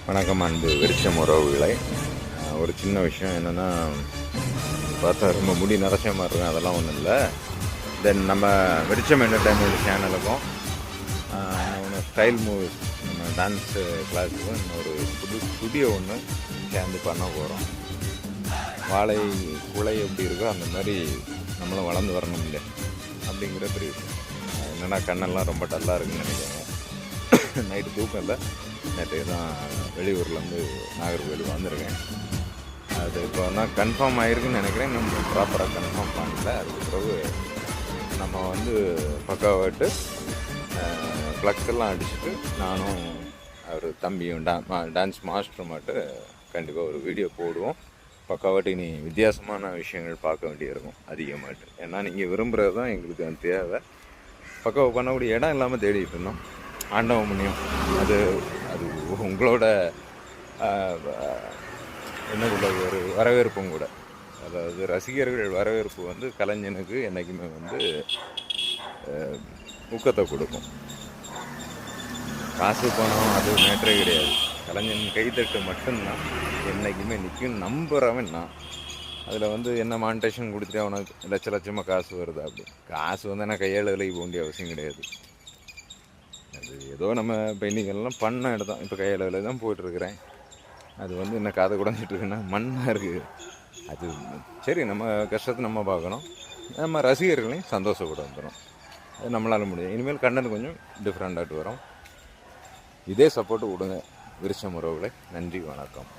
வணக்கம் அன்பு விருட்சம் உறவுகளை. ஒரு சின்ன விஷயம் என்னென்னா, பார்த்தா ரொம்ப முடி நரைச்ச மாதிரி இருக்கும், அதெல்லாம் ஒன்றும் இல்லை. தென் நம்ம விருட்சம் என்டர்டைன்மெண்ட் சேனலுக்கும் ஒன்று ஸ்டைல் மூவிஸ் நம்ம டான்ஸு கிளாஸுக்கும் இன்னொரு புது ஸ்டுடியோ ஒன்று சேர்ந்து பண்ண போகிறோம். வாழை குலை எப்படி இருக்கோ அந்த மாதிரி நம்மளும் வளர்ந்து வரணும் இல்லை அப்படிங்கிற பெரிய விஷயம். என்னென்னா கண்ணெல்லாம் ரொம்ப டல்லாக இருக்குன்னு நினைக்கிறேன். நைட்டு தூக்கம் இல்லை. நேற்று தான் வெளியூர்லேருந்து நாகர்கோவில் வந்திருக்கேன். அது இப்போ தான் கன்ஃபார்ம் ஆகிருக்குன்னு நினைக்கிறேன். நம்ம ப்ராப்பராக கன்ஃபார்ம் பண்ணல. அதுக்கு பிறகு நம்ம பக்காவாட்டு ஃப்ளக்ஸ் எல்லாம் அடிச்சுட்டு நானும் அவர் தம்பியும் டான்ஸ் மாஸ்டர் மட்டும் கண்டிப்பாக ஒரு வீடியோ போடுவோம். பக்காவாட்டு இனி வித்தியாசமான விஷயங்கள் பார்க்க வேண்டியிருக்கும் அதிகமாகிட்டு. ஏன்னா நீங்கள் விரும்புகிறது தான் எங்களுக்கு அது தேவை. பக்காவை பண்ணக்கூடிய இடம் இல்லாமல் தேடிட்டு இருந்தோம். ஆண்டவ முன்னியம் அது அது உங்களோட என்ன சொல்ல ஒரு வரவேற்பும் கூட. அதாவது ரசிகர்கள் வரவேற்பு கலைஞனுக்கு என்றைக்குமே ஊக்கத்தை கொடுக்கும். காசு பணம் அது மேட்டரே கிடையாது. கலைஞன் கைத்தட்டு மட்டும்தான் என்றைக்குமே நிற்கும். நம்புகிறவன் நான். அதில் என்ன மானிட்டேஷன் கொடுத்துட்டு அவனுக்கு லட்சமாக காசு வருது. அப்படி காசு என்ன கையால் விலைக்கு போக வேண்டிய அவசியம் கிடையாது. அது ஏதோ நம்ம பெயிண்டிங்கெல்லாம் பண்ண இடத்தான். இப்போ கையளவில் தான் போயிட்டுருக்கிறேன். அது என்ன காதை குடஞ்சிட்ருக்குன்னா மண்ணாக இருக்குது. அது சரி, நம்ம கஷ்டத்தை நம்ம பார்க்கணும். நம்ம ரசிகர்களையும் சந்தோஷப்பட வந்துடும். அது நம்மளால் முடியும். இனிமேல் கண்டென்ட் கொஞ்சம் டிஃப்ரெண்ட்டாகிட்டு வரும். இதே சப்போர்ட்டு கொடுங்க விருட்சம் உறவுகளை. நன்றி, வணக்கம்.